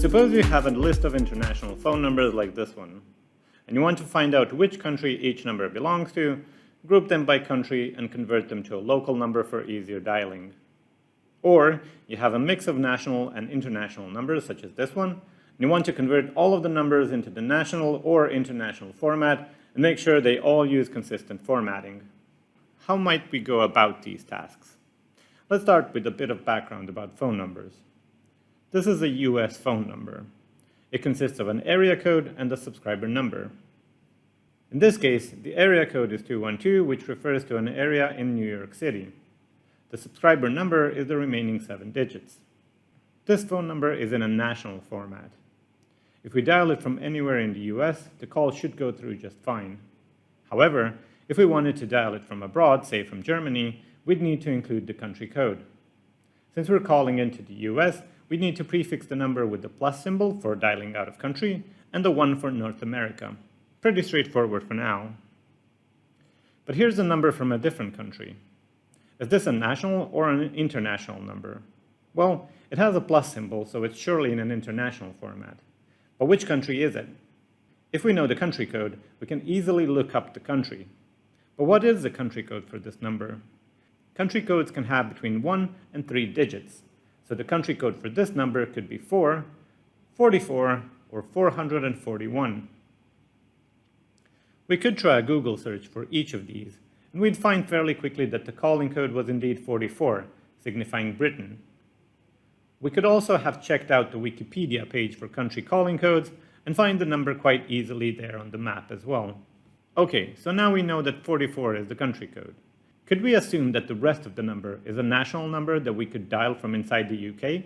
Suppose you have a list of international phone numbers like this one, and you want to find out which country each number belongs to, group them by country, and convert them to a local number for easier dialing. Or you have a mix of national and international numbers, such as this one, and you want to convert all of the numbers into the national or international format and make sure they all use consistent formatting. How might we go about these tasks? Let's start with a bit of background about phone numbers. This is a US phone number. It consists of an area code and a subscriber number. In this case, the area code is 212, which refers to an area in New York City. The subscriber number is the remaining 7 digits. This phone number is in a national format. If we dial it from anywhere in the US, the call should go through just fine. However, if we wanted to dial it from abroad, say from Germany, we'd need to include the country code. Since we're calling into the US, we need to prefix the number with the plus symbol for dialing out of country and the 1 for North America. Pretty straightforward for now. But here's a number from a different country. Is this a national or an international number? Well, it has a plus symbol, so it's surely in an international format. But which country is it? If we know the country code, we can easily look up the country. But what is the country code for this number? Country codes can have between 1 and 3 digits. So the country code for this number could be 4, 44, or 441. We could try a Google search for each of these, and we'd find fairly quickly that the calling code was indeed 44, signifying Britain. We could also have checked out the Wikipedia page for country calling codes and find the number quite easily there on the map as well. Okay, so now we know that 44 is the country code. Could we assume that the rest of the number is a national number that we could dial from inside the UK?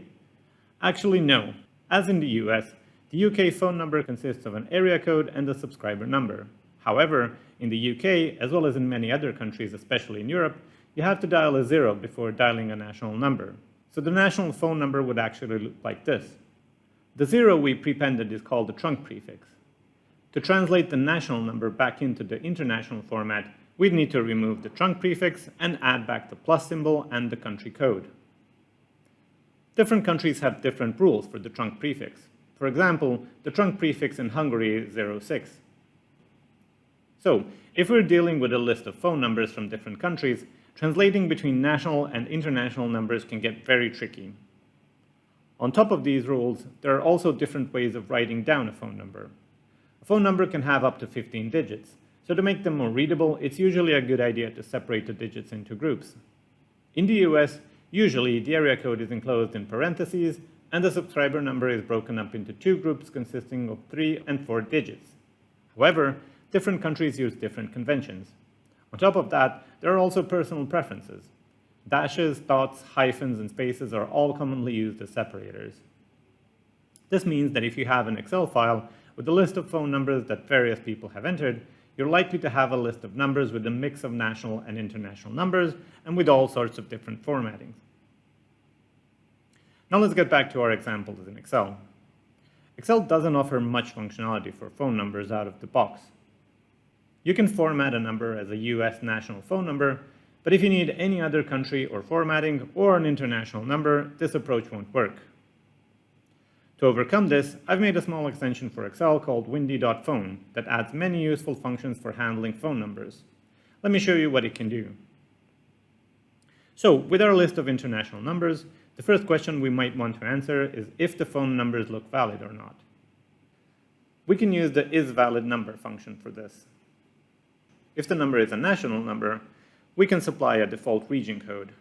Actually, no. As in the US, the UK phone number consists of an area code and a subscriber number. However, in the UK, as well as in many other countries, especially in Europe, you have to dial a 0 before dialing a national number. So the national phone number would actually look like this. The 0 we prepended is called the trunk prefix. To translate the national number back into the international format, we'd need to remove the trunk prefix and add back the plus symbol and the country code. Different countries have different rules for the trunk prefix. For example, the trunk prefix in Hungary is 06. So, if we're dealing with a list of phone numbers from different countries, translating between national and international numbers can get very tricky. On top of these rules, there are also different ways of writing down a phone number. A phone number can have up to 15 digits. So to make them more readable, it's usually a good idea to separate the digits into groups. In the US, usually the area code is enclosed in parentheses, and the subscriber number is broken up into 2 groups consisting of 3 and 4 digits. However, different countries use different conventions. On top of that, there are also personal preferences. Dashes, dots, hyphens, and spaces are all commonly used as separators. This means that if you have an Excel file with a list of phone numbers that various people have entered, you're likely to have a list of numbers with a mix of national and international numbers and with all sorts of different formattings. Now let's get back to our examples in Excel. Excel doesn't offer much functionality for phone numbers out of the box. You can format a number as a US national phone number, but if you need any other country or formatting or an international number, this approach won't work. To overcome this, I've made a small extension for Excel called Windy.Phone that adds many useful functions for handling phone numbers. Let me show you what it can do. So, with our list of international numbers, the first question we might want to answer is if the phone numbers look valid or not. We can use the isValidNumber function for this. If the number is a national number, we can supply a default region code.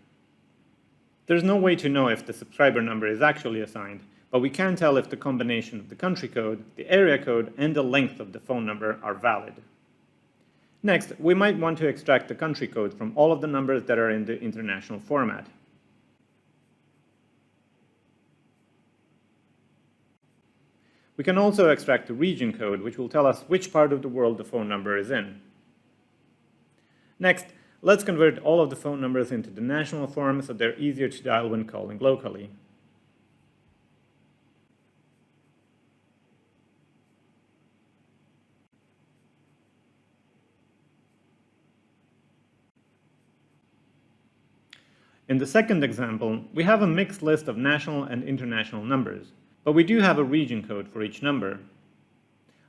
There's no way to know if the subscriber number is actually assigned, but we can tell if the combination of the country code, the area code, and the length of the phone number are valid. Next, we might want to extract the country code from all of the numbers that are in the international format. We can also extract the region code, which will tell us which part of the world the phone number is in. Next, let's convert all of the phone numbers into the national form so they're easier to dial when calling locally. In the second example, we have a mixed list of national and international numbers. But we do have a region code for each number.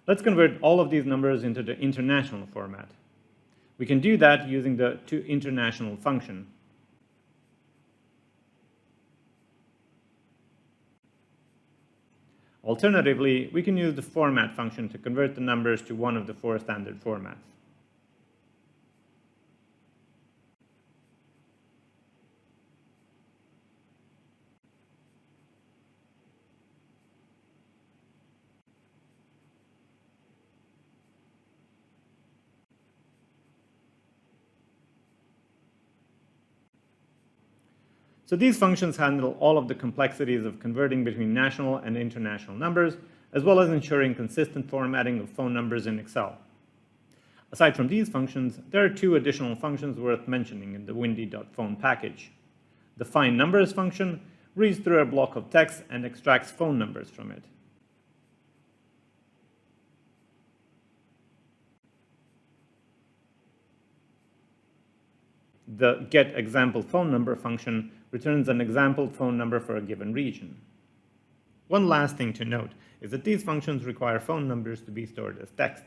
Let's convert all of these numbers into the international format. We can do that using the toInternational function. Alternatively, we can use the format function to convert the numbers to one of the 4 standard formats. So these functions handle all of the complexities of converting between national and international numbers, as well as ensuring consistent formatting of phone numbers in Excel. Aside from these functions, there are 2 additional functions worth mentioning in the Windy.Phone package. The find numbers function reads through a block of text and extracts phone numbers from it. The getExamplePhoneNumber function returns an example phone number for a given region. One last thing to note is that these functions require phone numbers to be stored as text.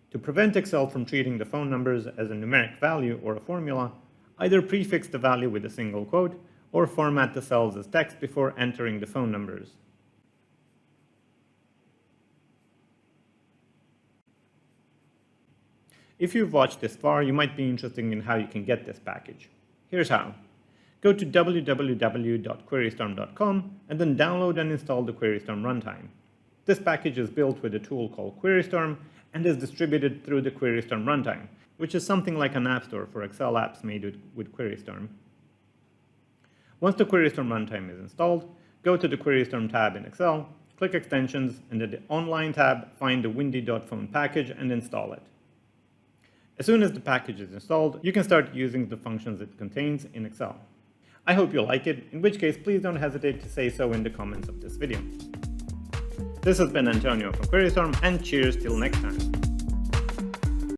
To prevent Excel from treating the phone numbers as a numeric value or a formula, either prefix the value with a single quote or format the cells as text before entering the phone numbers. If you've watched this far, you might be interested in how you can get this package. Here's how. Go to www.QueryStorm.com and then download and install the QueryStorm runtime. This package is built with a tool called QueryStorm and is distributed through the QueryStorm runtime, which is something like an app store for Excel apps made with QueryStorm. Once the QueryStorm runtime is installed, go to the QueryStorm tab in Excel, click Extensions, and at the Online tab, find the Windy.Phone package and install it. As soon as the package is installed, you can start using the functions it contains in Excel. I hope you like it, in which case please don't hesitate to say so in the comments of this video. This has been Antonio from QueryStorm, and cheers till next time.